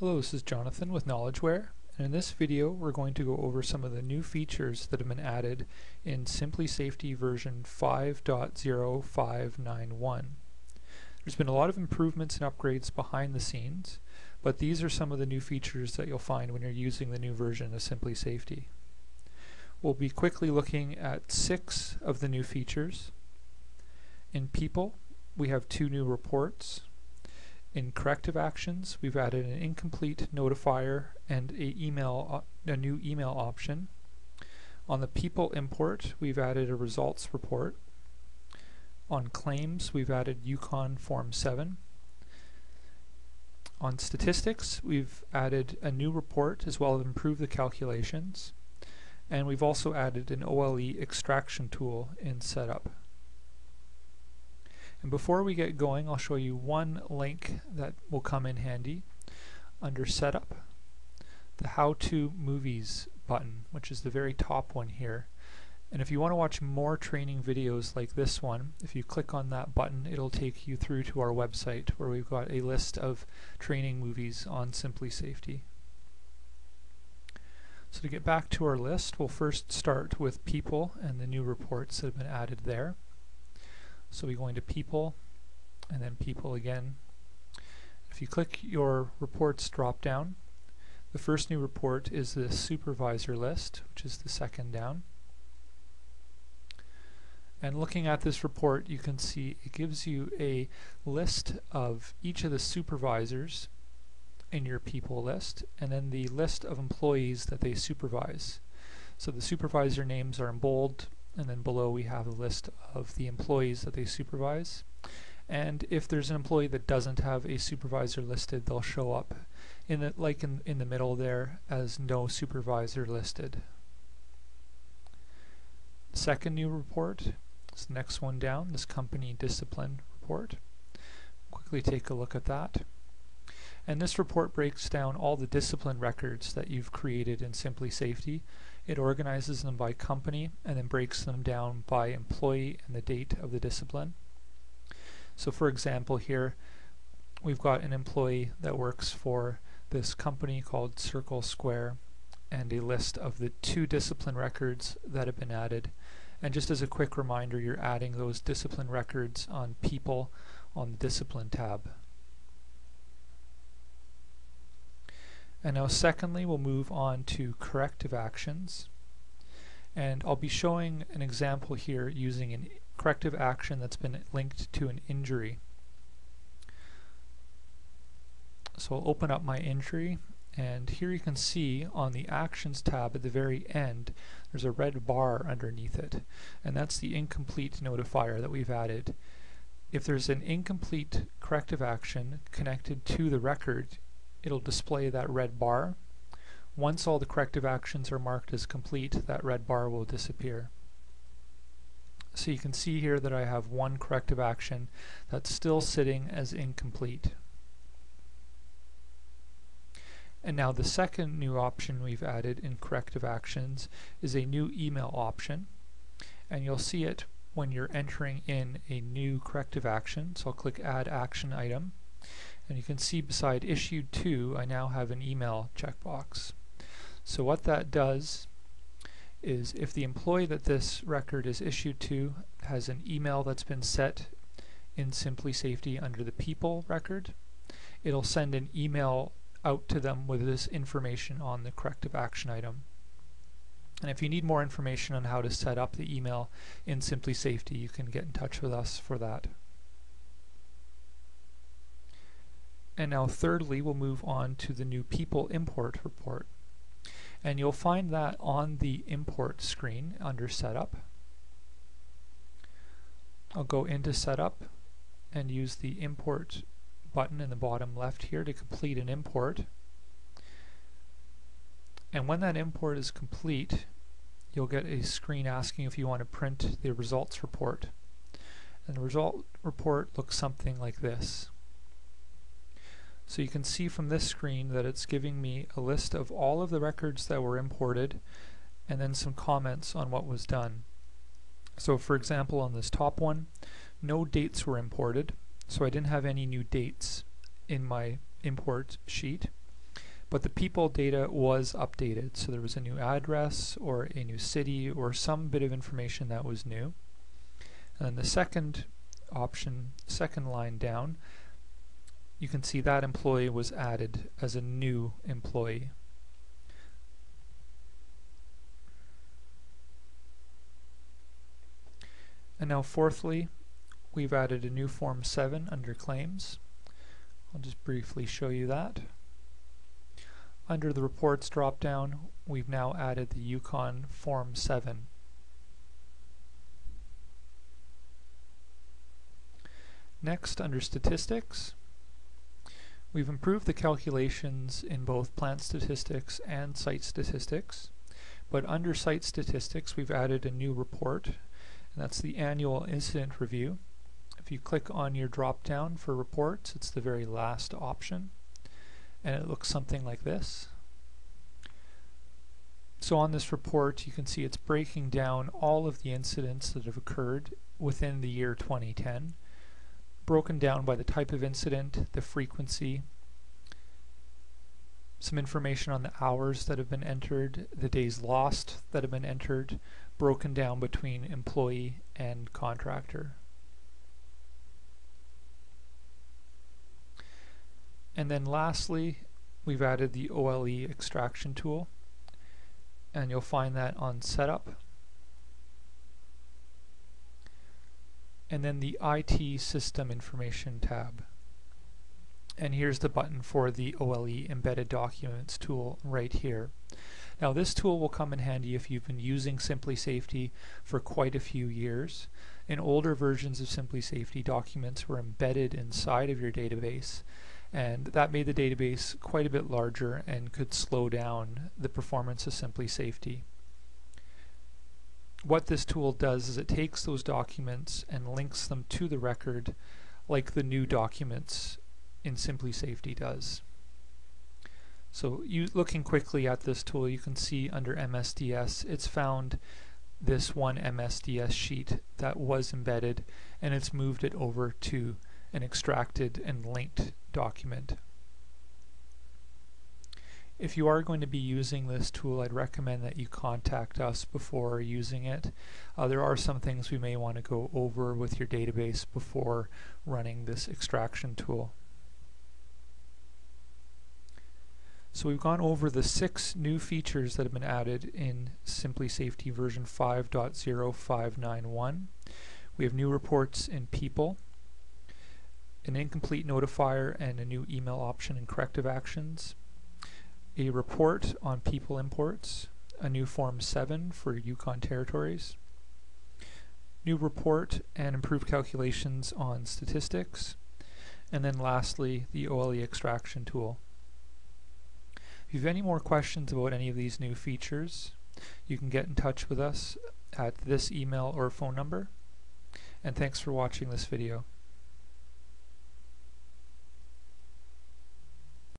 Hello, this is Jonathan with KnowledgeWare, and in this video we're going to go over some of the new features that have been added in SimpliSafety version 5.0591. There's been a lot of improvements and upgrades behind the scenes, but these are some of the new features that you'll find when you're using the new version of SimpliSafety. We'll be quickly looking at 6 of the new features. In People, we have 2 new reports. In corrective actions, we've added an incomplete notifier and a new email option. On the People import, we've added a results report. On claims, we've added Yukon Form 7. On statistics, we've added a new report as well as improved the calculations. And we've also added an OLE extraction tool in Setup. And before we get going, I'll show you one link that will come in handy. Under Setup, the How To Movies button, which is the very top one here. And if you want to watch more training videos like this one, if you click on that button, it'll take you through to our website where we've got a list of training movies on SimpliSafety. So to get back to our list, we'll first start with People and the new reports that have been added there. So we go into People, and then People again. If you click your reports drop down, the first new report is the supervisor list, which is the second down. And looking at this report, you can see it gives you a list of each of the supervisors in your People list, and then the list of employees that they supervise. So the supervisor names are in bold, and then below we have a list of the employees that they supervise. And if there's an employee that doesn't have a supervisor listed, they'll show up in the middle there as no supervisor listed. The second new report is the next one down, this company discipline report. Quickly take a look at that. And this report breaks down all the discipline records that you've created in SimpliSafety. It organizes them by company and then breaks them down by employee and the date of the discipline. So for example here, we've got an employee that works for this company called Circle Square and a list of the 2 discipline records that have been added. And just as a quick reminder, you're adding those discipline records on People on the Discipline tab. And now secondly, we'll move on to corrective actions. And I'll be showing an example here using a corrective action that's been linked to an injury. So I'll open up my injury, and here you can see on the Actions tab at the very end, there's a red bar underneath it. And that's the incomplete notifier that we've added. If there's an incomplete corrective action connected to the record, it'll display that red bar. Once all the corrective actions are marked as complete, that red bar will disappear. So you can see here that I have one corrective action that's still sitting as incomplete. And now the second new option we've added in corrective actions is a new email option. And you'll see it when you're entering in a new corrective action. So I'll click Add Action Item. And you can see beside Issued To, I now have an email checkbox. So what that does is if the employee that this record is issued to has an email that's been set in SimpliSafety under the People record, it'll send an email out to them with this information on the corrective action item. And if you need more information on how to set up the email in SimpliSafety, you can get in touch with us for that. And now thirdly, we'll move on to the new People import report. And you'll find that on the import screen under Setup. I'll go into Setup and use the import button in the bottom left here to complete an import. And when that import is complete, you'll get a screen asking if you want to print the results report. And the result report looks something like this. So you can see from this screen that it's giving me a list of all of the records that were imported and then some comments on what was done. So for example, on this top one, no dates were imported, so I didn't have any new dates in my import sheet. but the people data was updated, so there was a new address or a new city or some bit of information that was new. And the second option, second line down, you can see that employee was added as a new employee. And now fourthly, we've added a new Form 7 under Claims. I'll just briefly show you that. Under the Reports drop-down, we've now added the Yukon Form 7. Next, under Statistics, we've improved the calculations in both plant statistics and site statistics. But under site statistics, we've added a new report, and that's the Annual Incident Review. If you click on your drop-down for reports, it's the very last option, and it looks something like this. So on this report, you can see it's breaking down all of the incidents that have occurred within the year 2010, broken down by the type of incident, the frequency, some information on the hours that have been entered, the days lost that have been entered, broken down between employee and contractor. And then lastly, we've added the OLE extraction tool, and you'll find that on Setup. And then the IT System Information tab. And here's the button for the OLE Embedded Documents tool right here. Now this tool will come in handy if you've been using Simply Safety for quite a few years. In older versions of Simply Safety, documents were embedded inside of your database, and that made the database quite a bit larger and could slow down the performance of Simply Safety. What this tool does is it takes those documents and links them to the record like the new documents in Simply Safety does. So looking quickly at this tool, you can see under MSDS, it's found this one MSDS sheet that was embedded, and it's moved it over to an extracted and linked document. If you are going to be using this tool, I'd recommend that you contact us before using it. There are some things we may want to go over with your database before running this extraction tool. So we've gone over the 6 new features that have been added in Simply Safety version 5.0591. We have new reports in People, an incomplete notifier and a new email option in corrective actions, a report on people imports, a new Form 7 for Yukon territories, new report and improved calculations on statistics, and then lastly the OLE extraction tool. If you have any more questions about any of these new features, you can get in touch with us at this email or phone number. And thanks for watching this video.